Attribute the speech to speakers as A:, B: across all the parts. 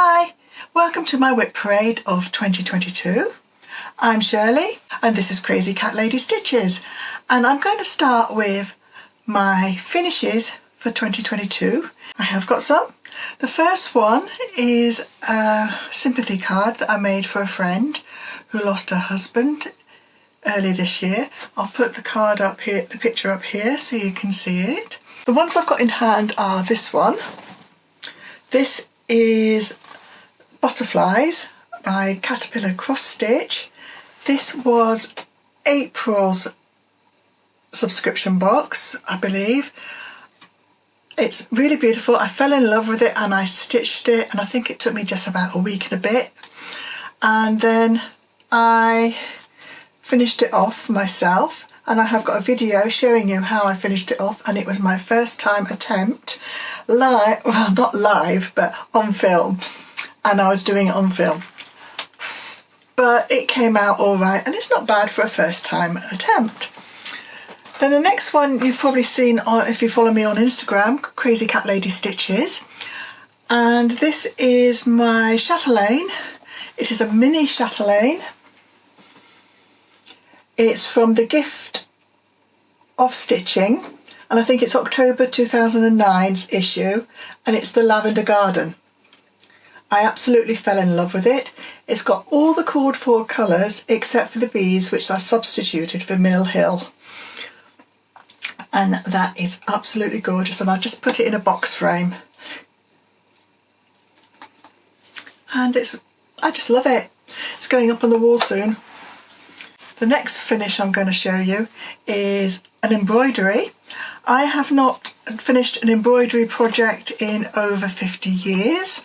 A: Hi, welcome to my WIP Parade of 2022. I'm Shirley and this is Crazy Cat Lady Stitches, and I'm going to start with my finishes for 2022. I have got some. The first one is a sympathy card that I made for a friend who lost her husband early this year. I'll put the card up here, the picture up here so you can see it. The ones I've got in hand are this one. This is Butterflies by Caterpillar Cross Stitch. This was April's subscription box, I believe. It's really beautiful. I fell in love with it and I stitched it, and I think it took me just about a week and a bit. And then I finished it off myself, and I have got a video showing you how I finished it off, and it was my first time attempt live, well not live but on film, and I was doing it on film, but it came out all right and it's not bad for a first time attempt. Then the next one you've probably seen if you follow me on Instagram, Crazy Cat Lady Stitches, and this is my chatelaine. It is a mini chatelaine. It's from the Gift of Stitching, and I think it's October 2009's issue, and it's the Lavender Garden. I absolutely fell in love with it. It's got all the called for colours except for the bees, which I substituted for Mill Hill, and that is absolutely gorgeous, and I just put it in a box frame, and I just love it. It's going up on the wall soon. The next finish I'm going to show you is an embroidery. I have not finished an embroidery project in over 50 years,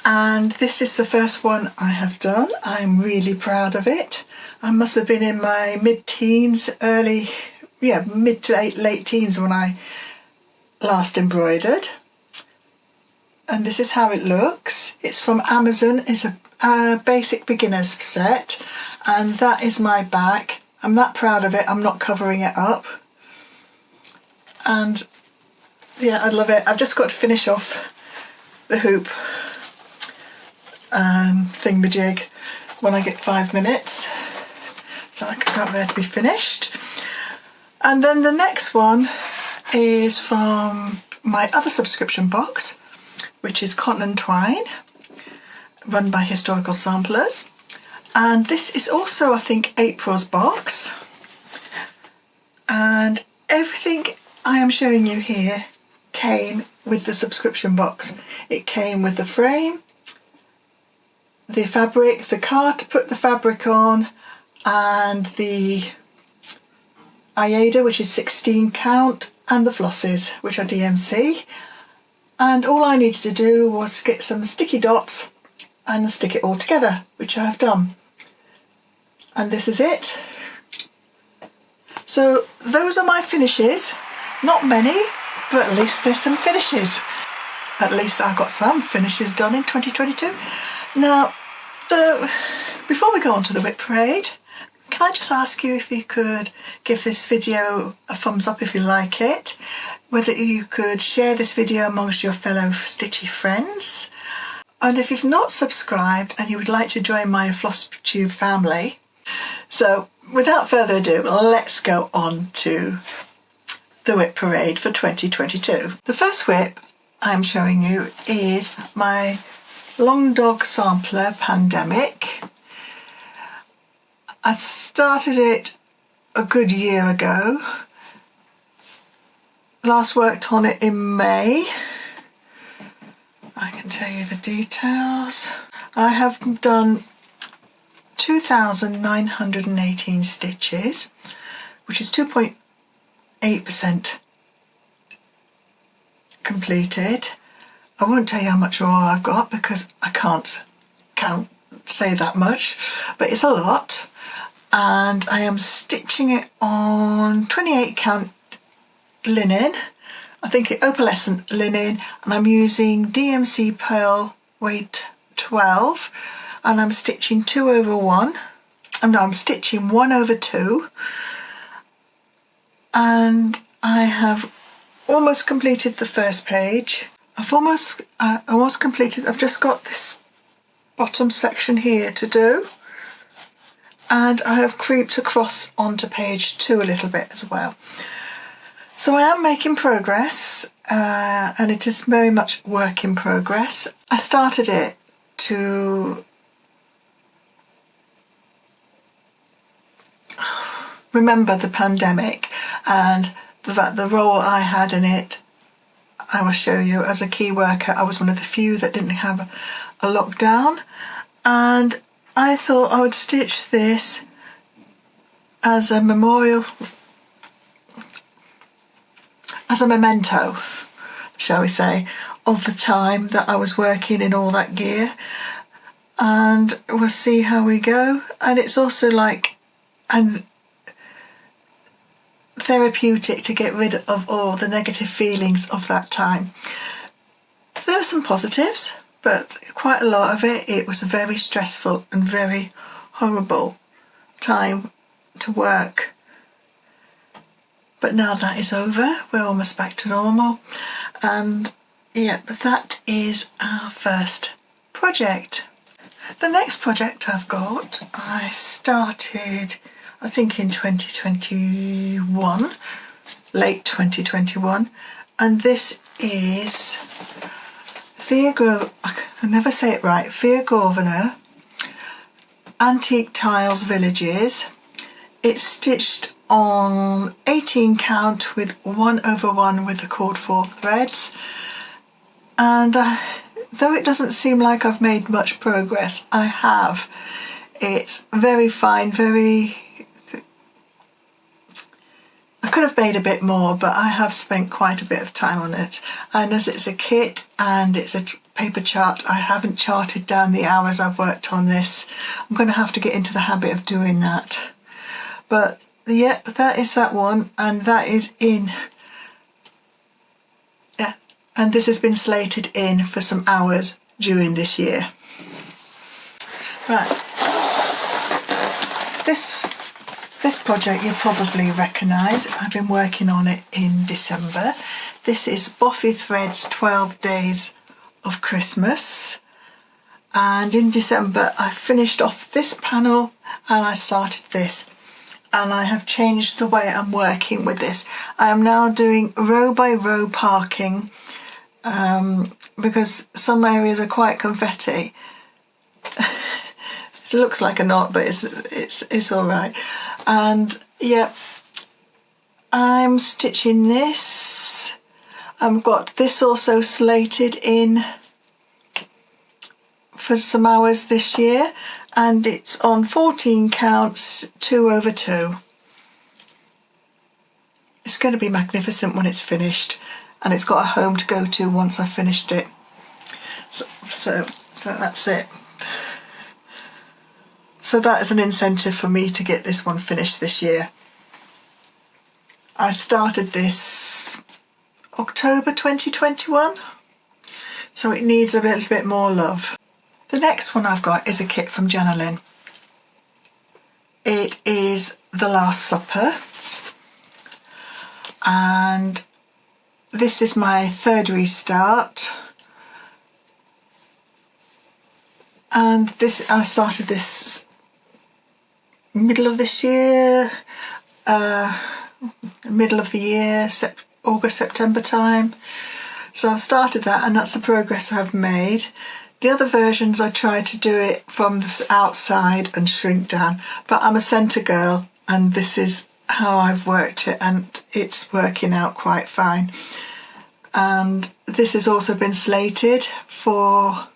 A: and this is the first one I have done. I'm really proud of it. I must have been in my mid-teens, mid to late teens when I last embroidered. And this is how it looks. It's from Amazon. It's a basic beginner's set, and that is my back. I'm that proud of it, I'm not covering it up. And yeah, I love it. I've just got to finish off the hoop thingamajig when I get 5 minutes, so I can go there to be finished. And then the next one is from my other subscription box, which is Cotton and Twine, run by Historical Samplers, and this is also I think April's box, and everything I am showing you here came with the subscription box. It came with the frame, the fabric, the card to put the fabric on, and the Aida, which is 16 count, and the flosses, which are DMC, and all I needed to do was get some sticky dots and stick it all together, which I have done. And this is it. So those are my finishes. Not many, but at least there's some finishes. At least I got some finishes done in 2022. Now, before we go on to the WIP Parade, can I just ask you if you could give this video a thumbs up if you like it, whether you could share this video amongst your fellow stitchy friends, and if you've not subscribed and you would like to join my flosstube family. So without further ado, let's go on to the WIP Parade for 2022. The first WIP I'm showing you is my Long Dog Sampler Pandemic. I started it a good year ago. Last worked on it in May. I can tell you the details. I have done 2,918 stitches, which is 2.8% completed. I won't tell you how much more I've got because I can't say that much, but it's a lot. And I am stitching it on 28 count linen, I think opalescent linen, and I'm using DMC Pearl weight 12, and I'm stitching 2/1. I'm stitching 1/2, and I have almost completed the first page. I've almost completed. I've just got this bottom section here to do, and I have creeped across onto page 2 a little bit as well. So I am making progress, and it is very much work in progress. I started it to remember the pandemic and the role I had in it. I will show you, as a key worker, I was one of the few that didn't have a lockdown, and I thought I would stitch this as a memorial, as a memento, shall we say, of the time that I was working in all that gear, and we'll see how we go. And it's also like therapeutic to get rid of all the negative feelings of that time. There were some positives, but quite a lot of it was a very stressful and very horrible time to work. But now that is over, we're almost back to normal, and yeah, that is our first project. The next project I've got, I started I think in 2021, late 2021, and this is Thea Grounvier Antique Tiles Villages. It's stitched on 18 count with 1/1 with the cord 4 threads, and though it doesn't seem like I've made much progress, I have. It's very fine, I could have made a bit more, but I have spent quite a bit of time on it, and as it's a kit and it's a paper chart, I haven't charted down the hours I've worked on this. I'm going to have to get into the habit of doing that. But yeah, that is that one, and that is in, yeah, and this has been slated in for some hours during this year. Right, this project you'll probably recognise. I've been working on it in December. This is BOTHY Threads 12 Days of Christmas, and in December I finished off this panel and I started this, and I have changed the way I'm working with this. I am now doing row by row parking, because some areas are quite confetti. It looks like a knot, but it's all right. And yeah, I'm stitching this. I've got this also slated in for some hours this year, and it's on 14 counts 2/2. It's going to be magnificent when it's finished, and it's got a home to go to once I've finished it. So that's it. So that is an incentive for me to get this one finished this year. I started this October 2021, so it needs a little bit more love. The next one I've got is a kit from JANALYNN. It is The Last Supper, and this is my third restart, and this I started this middle of this year, middle of the year, August, September time. So I've started that, and that's the progress I've made. The other versions I tried to do it from the outside and shrink down, but I'm a centre girl, and this is how I've worked it, and it's working out quite fine. And this has also been slated for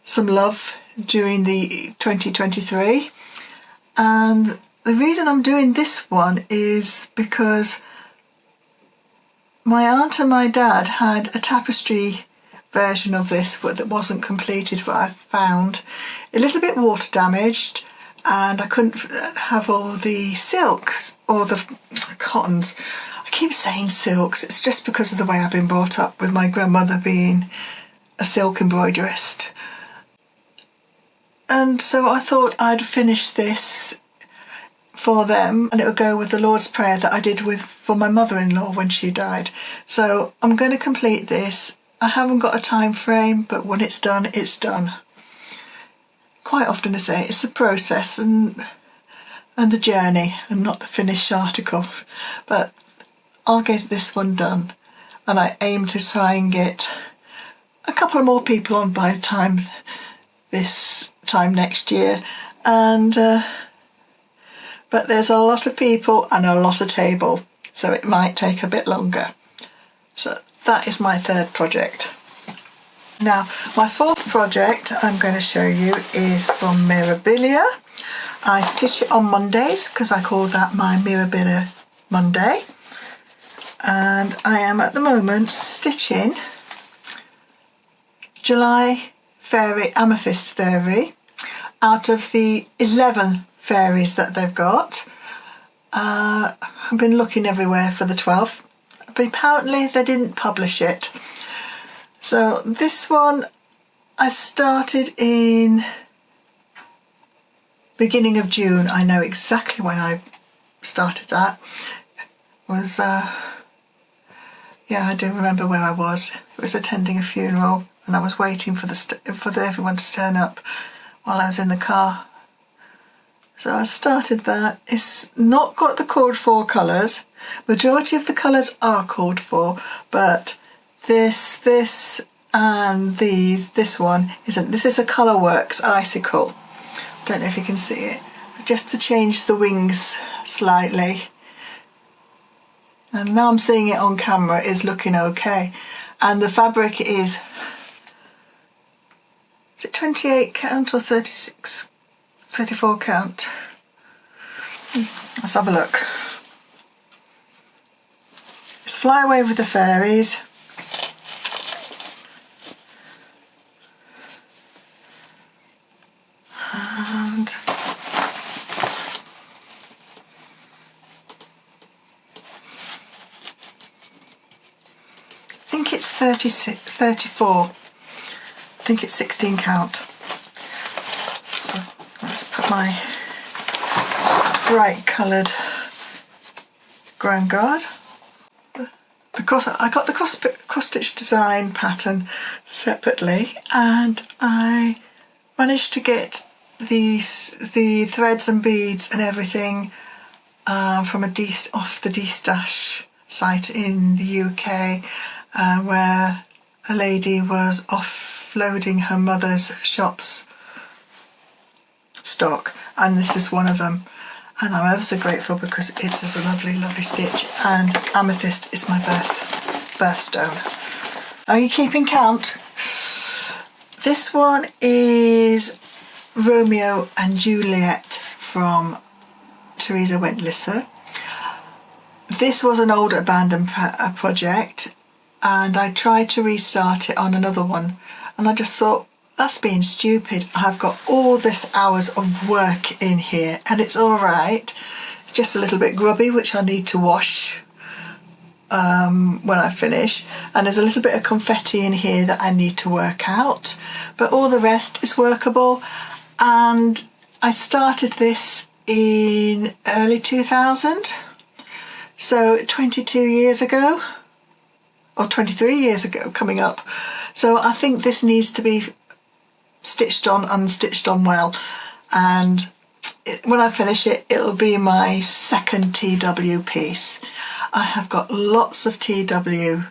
A: some love during the 2023. And the reason I'm doing this one is because my aunt and my dad had a tapestry version of this that wasn't completed, but I found a little bit water damaged, and I couldn't have all the silks or the cottons. I keep saying silks, it's just because of the way I've been brought up, with my grandmother being a silk embroiderist. And so I thought I'd finish this for them, and it would go with the Lord's Prayer that I did for my mother-in-law when she died. So I'm going to complete this, I haven't got a time frame, but when it's done, it's done. Quite often I say it's the process and the journey and not the finished article, but I'll get this one done, and I aim to try and get a couple of more people on by the time this time next year, and but there's a lot of people and a lot of table, so it might take a bit longer. So that is my third project. Now my fourth project I'm going to show you is from Mirabilia. I stitch it on Mondays because I call that my Mirabilia Monday, and I am at the moment stitching July Fairy Amethyst Fairy out of the 11 fairies that they've got. I've been looking everywhere for the 12th, but apparently they didn't publish it. So this one I started in beginning of June. I know exactly when I started that. It was yeah, I do remember where I was. It was attending a funeral, and I was waiting for everyone to turn up while I was in the car. So I started that. It's not got the called for colours. Majority of the colours are called for, but this and this one isn't. This is a Colourworks Icicle. Don't know if you can see it. Just to change the wings slightly. And now I'm seeing it on camera, it's looking okay. And the fabric is it 28 count or 36, 34 count? Let's have a look. It's Fly Away with the Fairies. And I think it's 34. I think it's 16 count. So let's put my bright coloured ground guard. I got the cross stitch design pattern separately, and I managed to get the threads and beads and everything from off the D-Stash site in the UK, where a lady was offloading her mother's shop's stock, and this is one of them. And I'm ever so grateful because it is a lovely, lovely stitch, and Amethyst is my birthstone. Are you keeping count? This one is Romeo and Juliet from Teresa Wentlisser. This was an old abandoned project, and I tried to restart it on another one, and I just thought, that's being stupid. I've got all this hours of work in here, and it's all right. It's just a little bit grubby, which I need to wash when I finish, and there's a little bit of confetti in here that I need to work out, but all the rest is workable. And I started this in early 2000, so 22 years ago, or 23 years ago coming up. So I think this needs to be stitched on and stitched on well, and when I finish it, it'll be my second TW piece. I have got lots of TW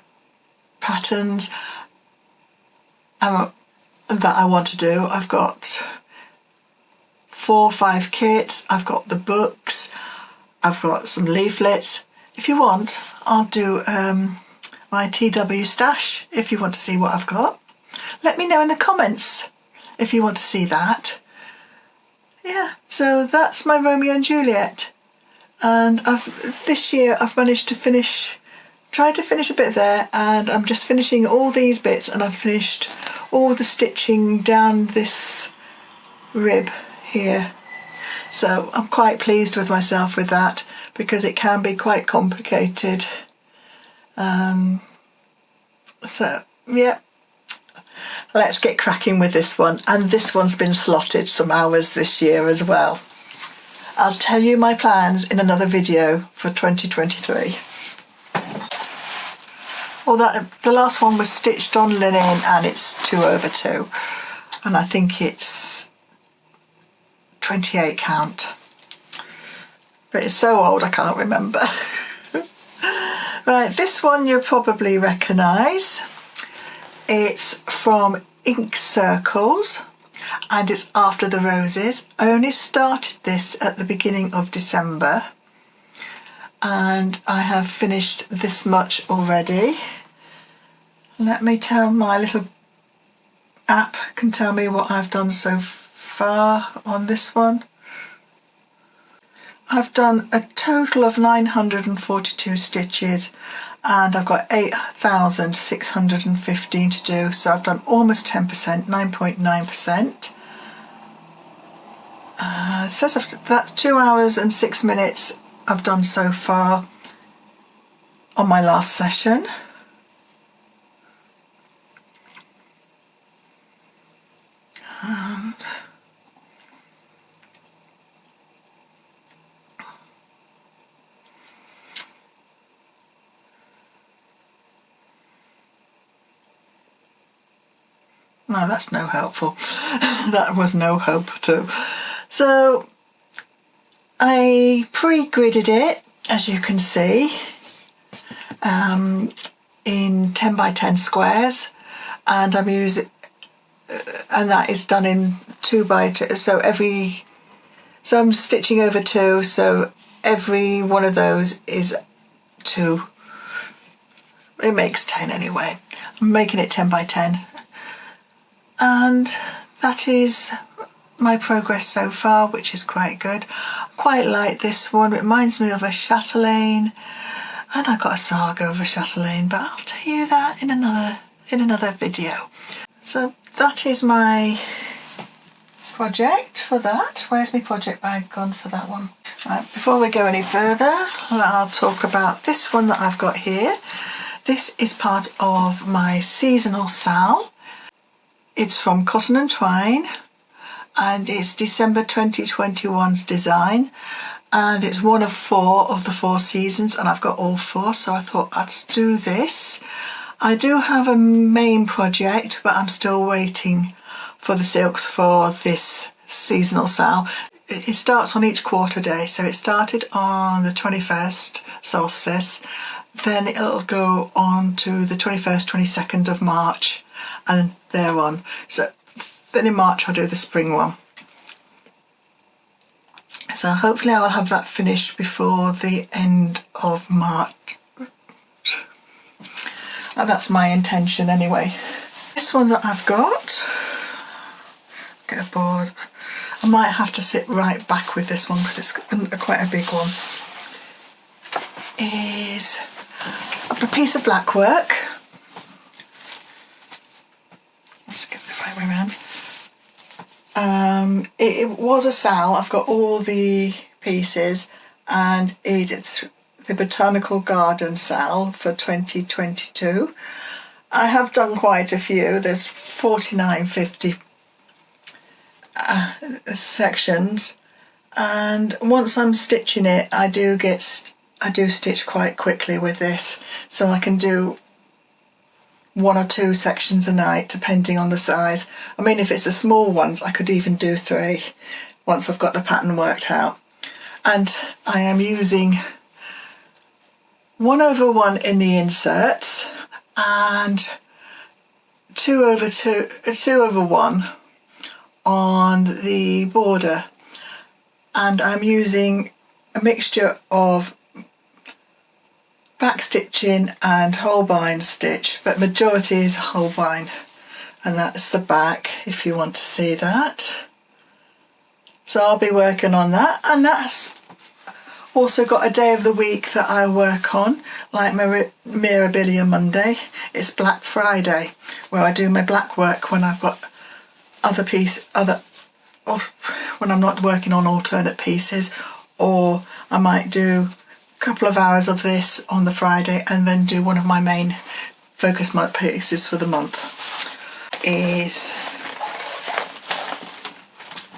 A: patterns that I want to do. I've got 4 or 5 kits, I've got the books, I've got some leaflets. If you want, I'll do my TW stash if you want to see what I've got. Let me know in the comments if you want to see that. Yeah, so that's my Romeo and Juliet, and this year I've managed to tried to finish a bit there, and I'm just finishing all these bits, and I've finished all the stitching down this rib here. So I'm quite pleased with myself with that, because it can be quite complicated. So yeah, let's get cracking with this one, and this one's been slotted some hours this year as well. I'll tell you my plans in another video for 2023. the last one was stitched on linen, and it's 2/2, and I think it's 28 count, but it's so old I can't remember. Right, this one you'll probably recognise. It's from Ink Circles, and it's After the Roses. I only started this at the beginning of December, and I have finished this much already. Let me tell, my little app can tell me what I've done so far on this one. I've done a total of 942 stitches, and I've got 8,615 to do, so I've done almost 10%, 9.9%. It says that 2 hours and 6 minutes I've done so far on my last session. And no, that's no helpful. That was no help at all. So I pre-gridded it, as you can see, in 10 by 10 squares, and I'm using, and that is done in 2 by 2. So I'm stitching over 2, so every one of those is 2. It makes 10 anyway. I'm making it 10 by 10. And that is my progress so far, which is quite good. I quite like this one. It reminds me of a chatelaine, and I got a saga of a chatelaine, but I'll tell you that in another video. So that is my project for that. Where's my project bag gone for that one? Right, before we go any further, I'll talk about this one that I've got here. This is part of my seasonal SAL. It's from Cotton and Twine, and it's December 2021's design, and it's one of 4 of the 4 seasons, and I've got all 4, so I thought I'd do this. I do have a main project, but I'm still waiting for the silks for this seasonal SAL. It starts on each quarter day, so it started on the 21st solstice, then it'll go on to the 21st, 22nd of March, and thereon. So then in March I'll do the spring one. So hopefully I will have that finished before the end of March. And that's my intention anyway. This one that I've got, get a board. I might have to sit right back with this one because it's quite a big one. Is a piece of blackwork. Let's get the right way around. It was a SAL. I've got all the pieces, and it's the Botanical Garden SAL for 2022. I have done quite a few. There's 49-50 sections, and once I'm stitching it, I do stitch quite quickly with this, so I can do 1 or 2 sections a night depending on the size. I mean, if it's the small ones I could even do 3 once I've got the pattern worked out. And I am using 1/1 in the inserts and 2/1 on the border, and I'm using a mixture of back stitching and holbein stitch, but majority is holbein, and that's the back if you want to see that. So I'll be working on that, and that's also got a day of the week that I work on, like my Mirabilia Monday. It's Black Friday, where I do my black work when I've got when I'm not working on alternate pieces, or I might do couple of hours of this on the Friday and then do one of my main focus month pieces for the month. Is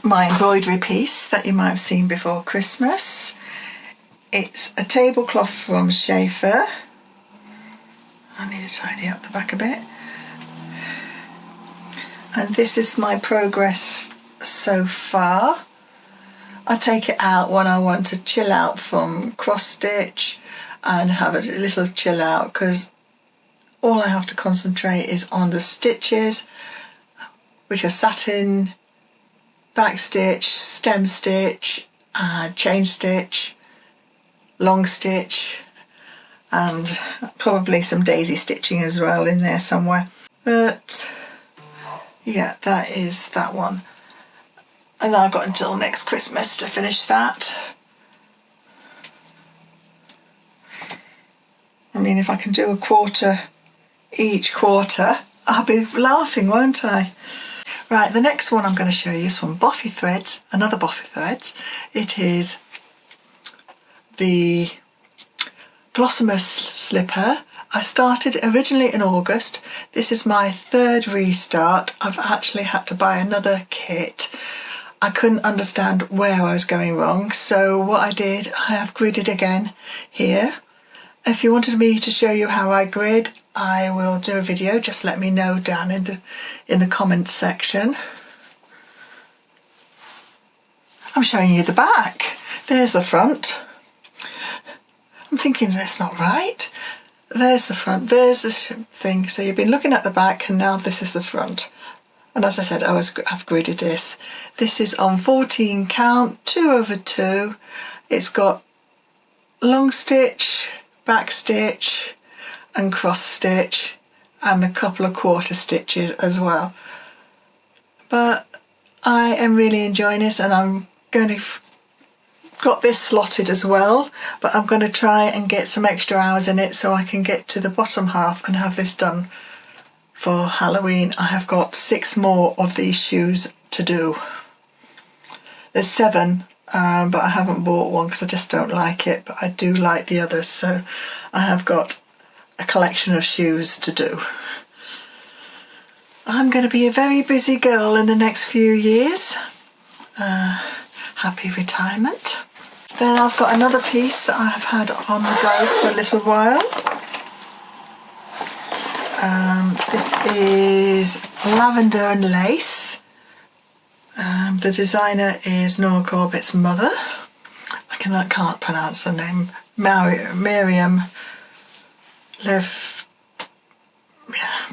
A: my embroidery piece that you might have seen before Christmas. It's a tablecloth from Schaefer. I need need to tidy up the back a bit. And this is my progress so far. I take it out when I want to chill out from cross stitch and have a little chill out, because all I have to concentrate is on the stitches, which are satin, back stitch, stem stitch, chain stitch, long stitch, and probably some daisy stitching as well in there somewhere. But yeah, that is that one. And I've got until next Christmas to finish that. I mean, if I can do a quarter each quarter, I'll be laughing, won't I? Right, the next one I'm going to show you is from BOTHY Threads, another BOTHY Threads. It is the Glossomar Slipper. I started originally in August. This is my third restart. I've actually had to buy another kit. I couldn't understand where I was going wrong, so what I did, I have gridded again here. If you wanted me to show you how I grid, I will do a video. Just let me know down in the comments section. I'm showing you the back. There's the front. I'm thinking that's not right. There's the front, there's the thing. So you've been looking at the back and now this is the front. And as I said, I've gridded this. This is on 14 count, 2/2. It's got long stitch, back stitch and cross stitch and a couple of quarter stitches as well. But I am really enjoying this, and I'm going to got this slotted as well, but I'm going to try and get some extra hours in it so I can get to the bottom half and have this done for Halloween. I have got 6 more of these shoes to do. There's 7, but I haven't bought one because I just don't like it, but I do like the others, so I have got a collection of shoes to do. I'm going to be a very busy girl in the next few years. Happy retirement. Then I've got another piece that I've had on the go for a little while. This is Lavender and Lace. The designer is NoraCorbett's mother. I can't pronounce her name. Miriam Lev. Yeah.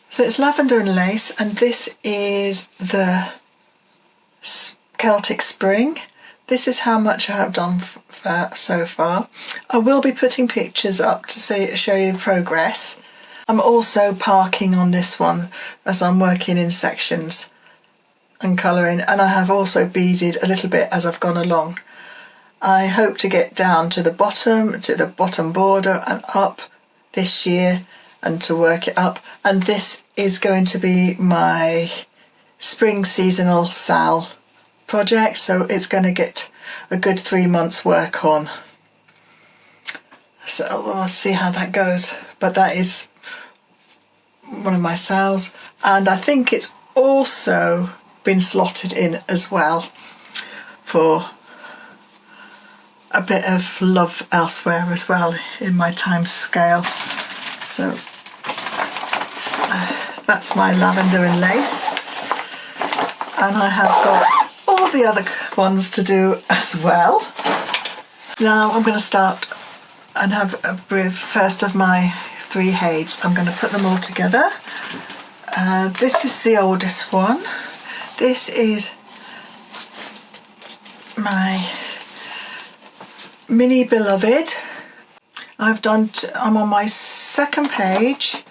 A: So it's Lavender and Lace, and this is the Celtic Spring. This is how much I have done so far. I will be putting pictures up to show you progress. I'm also parking on this one as I'm working in sections and colouring, and I have also beaded a little bit as I've gone along. I hope to get down to the bottom border and up this year and to work it up, and this is going to be my spring seasonal SAL project, so it's going to get a good 3 months work on. So we'll see how that goes, but that is one of my SALs, and I think it's also been slotted in as well for a bit of love elsewhere as well in my time scale. So that's my Lavender and Lace, and I have got all the other ones to do as well. Now I'm going to start and have with first of my 3 heids. I'm going to put them all together. This is the oldest one. This is my Mini Beloved. I'm on my second page.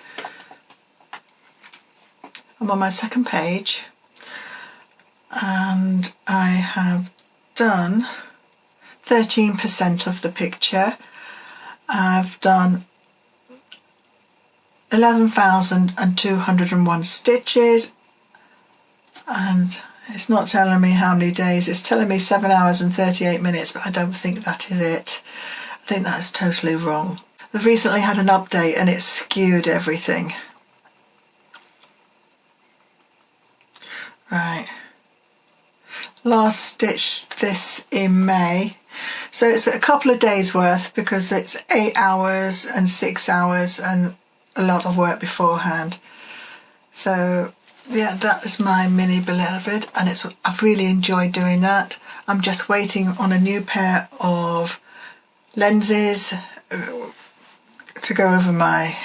A: I'm on my second page, and I have done 13% of the picture. I've done 11,201 stitches, and it's not telling me how many days. It's telling me 7 hours and 38 minutes, but I don't think that is it. I think that's totally wrong. They've recently had an update and it skewed everything. Right. Last stitched this in May, so it's a couple of days worth because it's 8 hours and 6 hours and a lot of work beforehand. So yeah, that is my mini beloved, and I've really enjoyed doing that. I'm just waiting on a new pair of lenses to go over my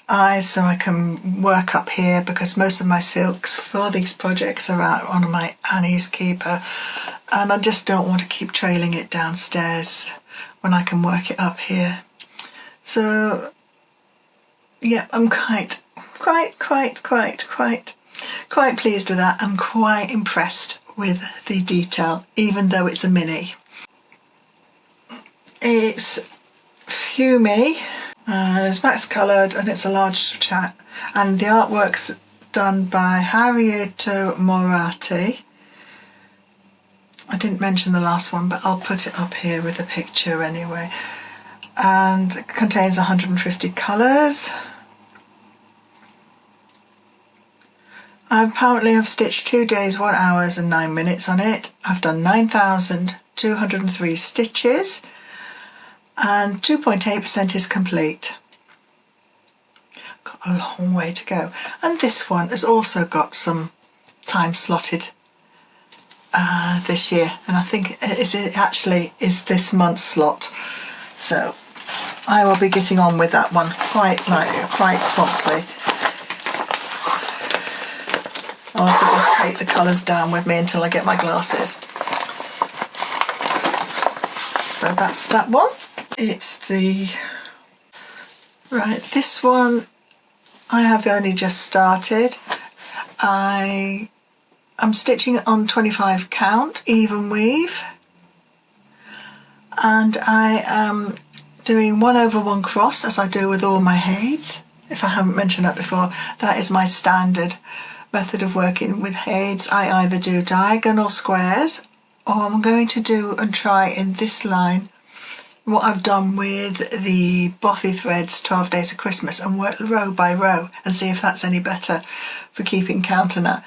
A: eyes so I can work up here, because most of my silks for these projects are out on my Annie's Keeper, and I just don't want to keep trailing it downstairs when I can work it up here. So yeah, I'm quite pleased with that. I'm quite impressed with the detail, even though it's a mini. It's Fumi, it's max coloured, and it's a large chat, and the artwork's done by Harrietto Moratti. I didn't mention the last one, but I'll put it up here with a picture anyway. And it contains 150 colours. I apparently have stitched 2 days, 1 hour and 9 minutes on it. I've done 9,203 stitches, and 2.8% is complete. Got a long way to go. And this one has also got some time slotted this year, and I think it actually is this month's slot. So I will be getting on with that one quite promptly. I'll have to just take the colours down with me until I get my glasses. So that's that one. It's this one I have only just started. I'm stitching on 25 count even weave, and I am doing 1/1 cross, as I do with all my heids. If I haven't mentioned that before, that is my standard method of working with heids. I either do diagonal squares, or I'm going to do and try in this line what I've done with the BOTHY threads 12 Days of Christmas, and work row by row and see if that's any better for keeping count on that.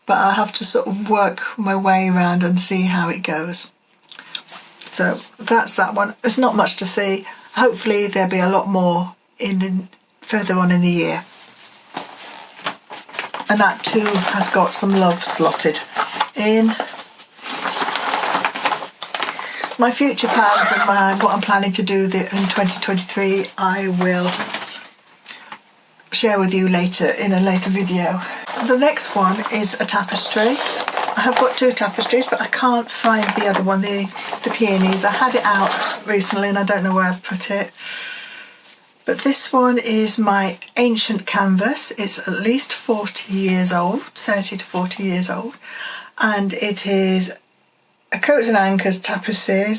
A: But I'll have to sort of work my way around and see how it goes. So that's that one. There's not much to see. Hopefully there'll be a lot more further on in the year. And that too has got some love slotted in. My future plans and what I'm planning to do in 2023, I will share with you later in a later video. The next one is a tapestry. I have got 2 tapestries, but I can't find the other one, the peonies. I had it out recently and I don't know where I've put it. But this one is my ancient canvas. It's at least 40 years old, 30 to 40 years old. And it is a Coats and Anchors tapestry,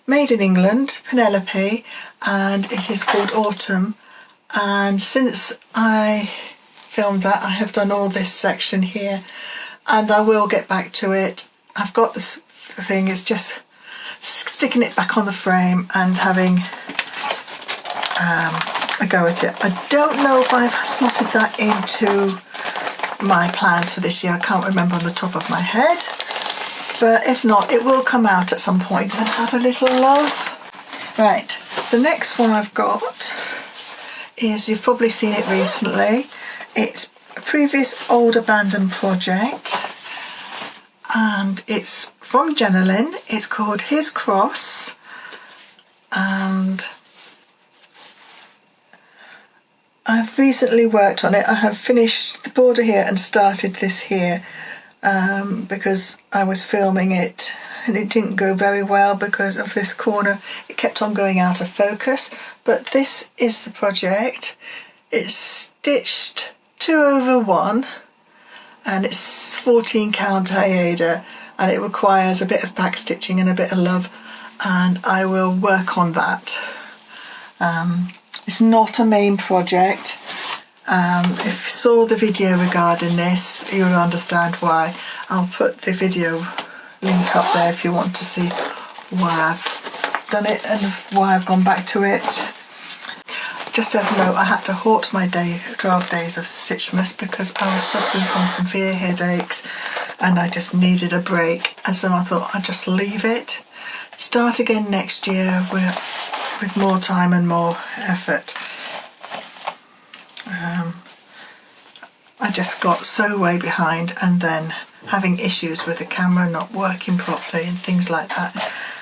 A: made in England, Penelope, and it is called Autumn. And since I filmed that, I have done all this section here, and I will get back to it. I've got this thing, it's just sticking it back on the frame and having a go at it. I don't know if I've slotted that into my plans for this year. I can't remember on the top of my head, but if not, it will come out at some point and have a little love. Right, the next one I've got is, you've probably seen it recently. It's a previous old abandoned project, and it's from JANALYNN. It's called His Cross, and I've recently worked on it. I have finished the border here and started this here because I was filming it and it didn't go very well because of this corner. It kept on going out of focus, but this is the project. It's stitched 2/1 and it's 14 count Aida, and it requires a bit of back stitching and a bit of love, and I will work on that. It's not a main project. If you saw the video regarding this, you'll understand why. I'll put the video link up there if you want to see why I've done it and why I've gone back to it. Just so you know, I had to halt my 12 days of Stitchmas because I was suffering from severe headaches and I just needed a break, and so I thought I'd just leave it, start again next year with more time and more effort. I just got so way behind, and then having issues with the camera not working properly and things like that,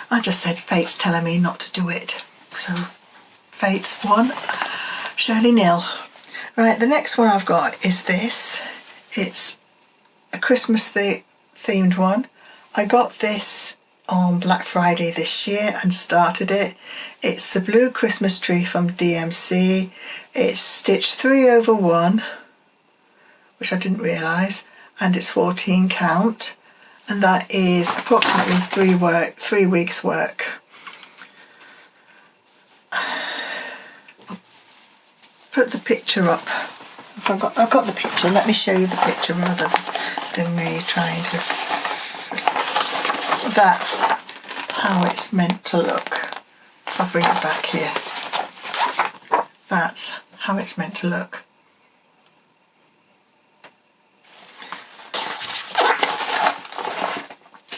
A: I just said fate's telling me not to do it. So fate's 1, Shirley 0. Right, the next one I've got is this. It's a Christmas themed one. I got this on Black Friday this year and started it. It's the blue Christmas tree from DMC. It's stitched 3/1, which I didn't realise, and it's 14 count, and that is approximately 3 weeks work. I'll put the picture up. I've got the picture. Let me show you the picture rather than me trying to. That's how it's meant to look. If I bring it back here, that's how it's meant to look.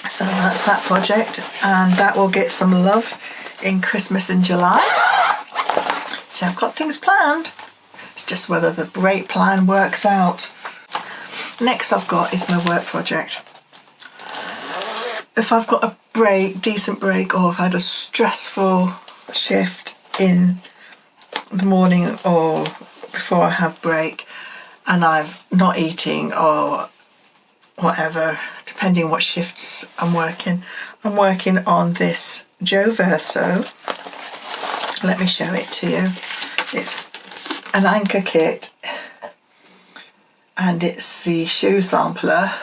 A: So that's that project, and that will get some love in Christmas in July. So I've got things planned. It's just whether the break plan works out. Next I've got is my work project. If I've got a break, decent break, or I've had a stressful shift in the morning or before I have break, and I'm not eating or whatever, depending on what shifts I'm working on this Jo Verso. Let me show it to you. It's an anchor kit, and it's the shoe sampler.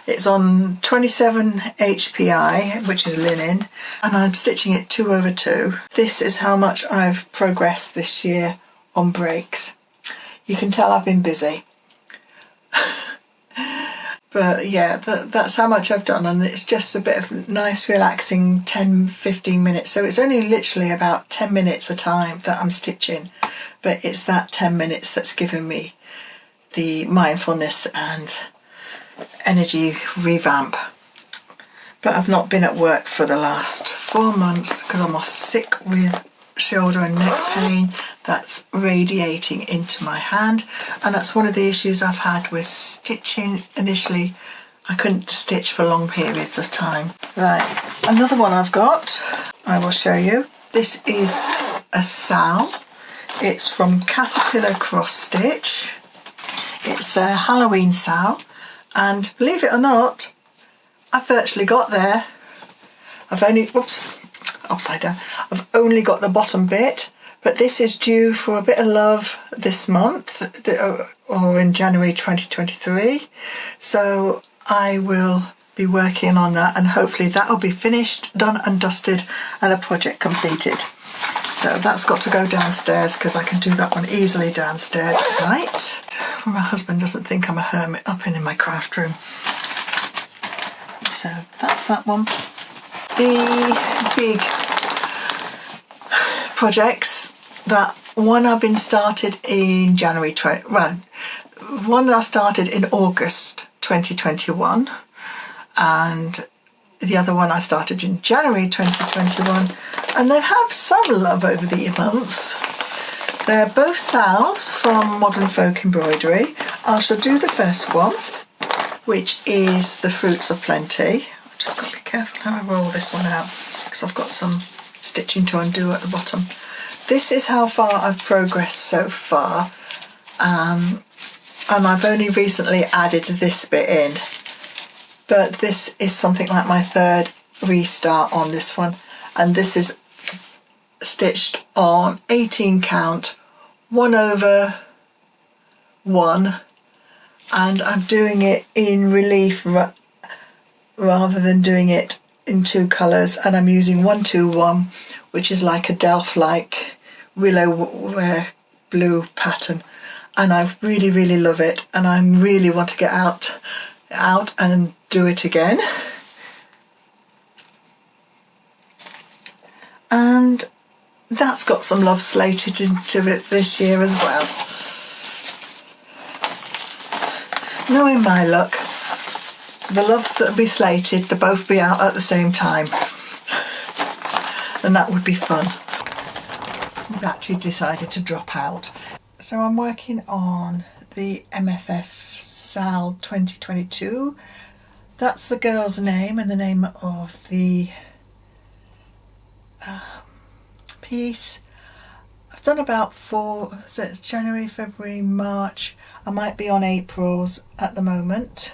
A: It's on 27 HPI, which is linen, and I'm stitching it 2/2. This is how much I've progressed this year on breaks. You can tell I've been busy. But yeah, that's how much I've done, and it's just a bit of nice relaxing 10-15 minutes. So it's only literally about 10 minutes a time that I'm stitching, but it's that 10 minutes that's given me the mindfulness and energy revamp. But I've not been at work for the last 4 months because I'm off sick with shoulder and neck pain that's radiating into my hand, and that's one of the issues I've had with stitching. Initially I couldn't stitch for long periods of time. Right, another one I've got, I will show you. This is a SAL. It's from Caterpillar Cross Stitch. It's their Halloween SAL, and believe it or not, I've virtually got there. I've only, upside down. I've only got the bottom bit, but this is due for a bit of love this month, or in January 2023. So I will be working on that, and hopefully that will be finished, done and dusted, and a project completed. So that's got to go downstairs because I can do that one easily downstairs at night. My husband doesn't think I'm a hermit up in my craft room. So that's that one. The big projects, that one I've been started in one I started in August 2021, and the other one I started in January 2021, and they have some love over the months. They're both SALs from Modern Folk Embroidery. I shall do the first one, which is the Fruits of Plenty. I've just got to be careful how I roll this one out because I've got some stitching to undo at the bottom. This is how far I've progressed so far, and I've only recently added this bit in, but this is something like my third restart on this one, and this is stitched on 18 count 1/1, and I'm doing it in relief rather than doing it in 2 colours, and I'm using 121, which is like a Delft-like willow ware blue pattern, and I really love it, and I really want to get out and do it again. And that's got some love slated into it this year as well. Knowing my luck, the love that'll be slated, they'll both be out at the same time, and that would be fun. I've actually decided to drop out. So I'm working on the MFF SAL 2022. That's the girl's name and the name of the piece. I've done about 4, so it's January, February, March. I might be on April's at the moment,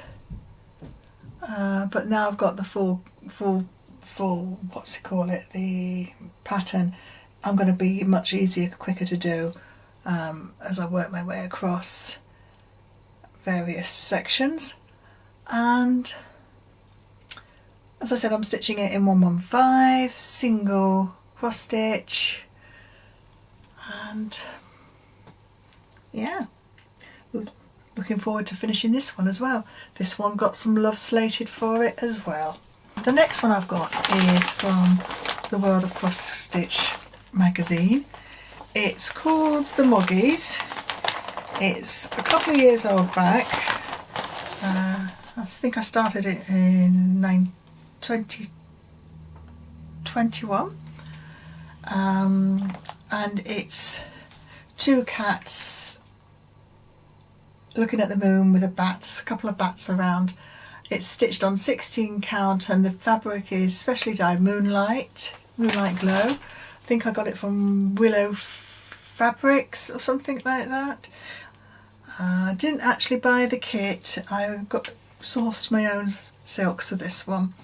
A: but now I've got the full what's it call it, the pattern. I'm going to be much easier, quicker to do as I work my way across various sections. And as I said, I'm stitching it in 115 single cross stitch, and yeah, looking forward to finishing this one as well. This one got some love slated for it as well. The next one I've got is from the World of Cross Stitch magazine. It's called The Muggies. It's a couple of years old back. I think I started it in 2021. And it's 2 cats looking at the moon with a couple of bats around. It's stitched on 16 count, and the fabric is specially dyed Moonlight Glow. I think I got it from Willow Fabrics or something like that. I didn't actually buy the kit. I sourced my own silks for this one,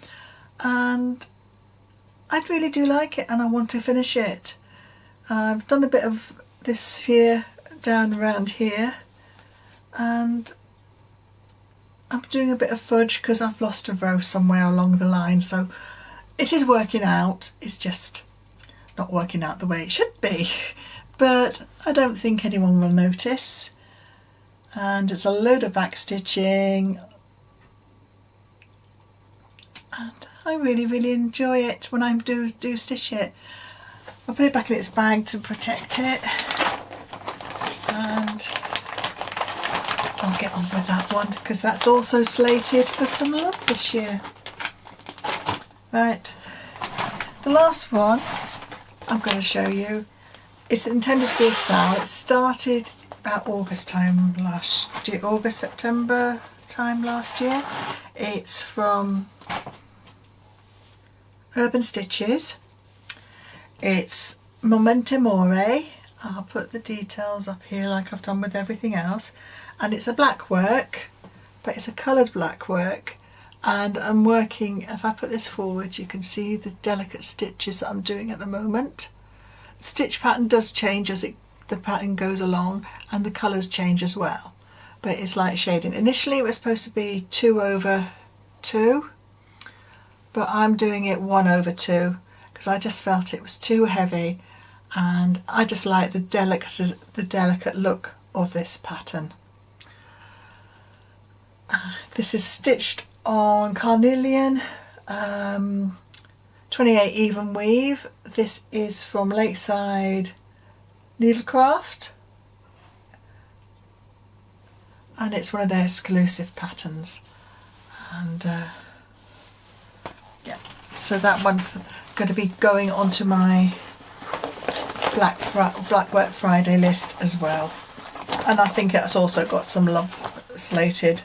A: and I really do like it, and I want to finish it. I've done a bit of this here down around here, and I'm doing a bit of fudge because I've lost a row somewhere along the line, so it is working out. It's just not working out the way it should be, but I don't think anyone will notice. And it's a load of back stitching, and I really enjoy it when I do stitch it. I'll put it back in its bag to protect it, and I'll get on with that one because that's also slated for some love this year. Right, the last one I'm going to show you, it's intended to be a SAL. It started about August time last year, September time last year. It's from Urban Stitches. It's Memento Mori. I'll put the details up here like I've done with everything else. And it's a black work, but it's a coloured black work. And I'm working, if I put this forward, you can see the delicate stitches that I'm doing at the moment. The stitch pattern does change as the pattern goes along, and the colours change as well. But it's light shading. Initially it was supposed to be 2/2, but I'm doing it 1/2 because I just felt it was too heavy, and I just like the delicate look of this pattern. This is stitched on carnelian 28 even weave. This is from Lakeside Needlecraft, and it's one of their exclusive patterns. And yeah, so that one's going to be going onto my Blackwork Friday list as well, and I think it's also got some love slated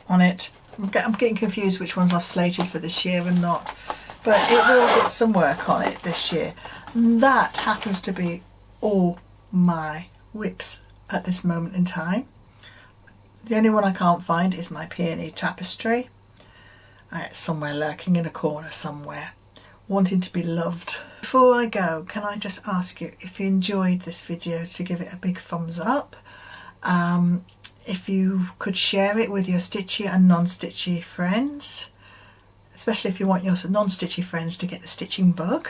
A: on it. I'm getting confused which ones I've slated for this year and not, but it will get some work on it this year. And that happens to be all my WIPs at this moment in time. The only one I can't find is my peony tapestry. It's somewhere lurking in a corner somewhere, wanting to be loved. Before I go, can I just ask you, if you enjoyed this video, to give it a big thumbs up. If you could share it with your stitchy and non-stitchy friends, especially if you want your non-stitchy friends to get the stitching bug.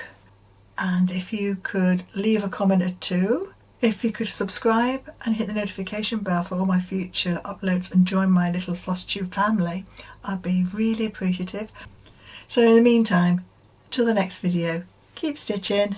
A: And if you could leave a comment or two, if you could subscribe and hit the notification bell for all my future uploads and join my little flosstube family, I'd be really appreciative. So in the meantime, till the next video, keep stitching.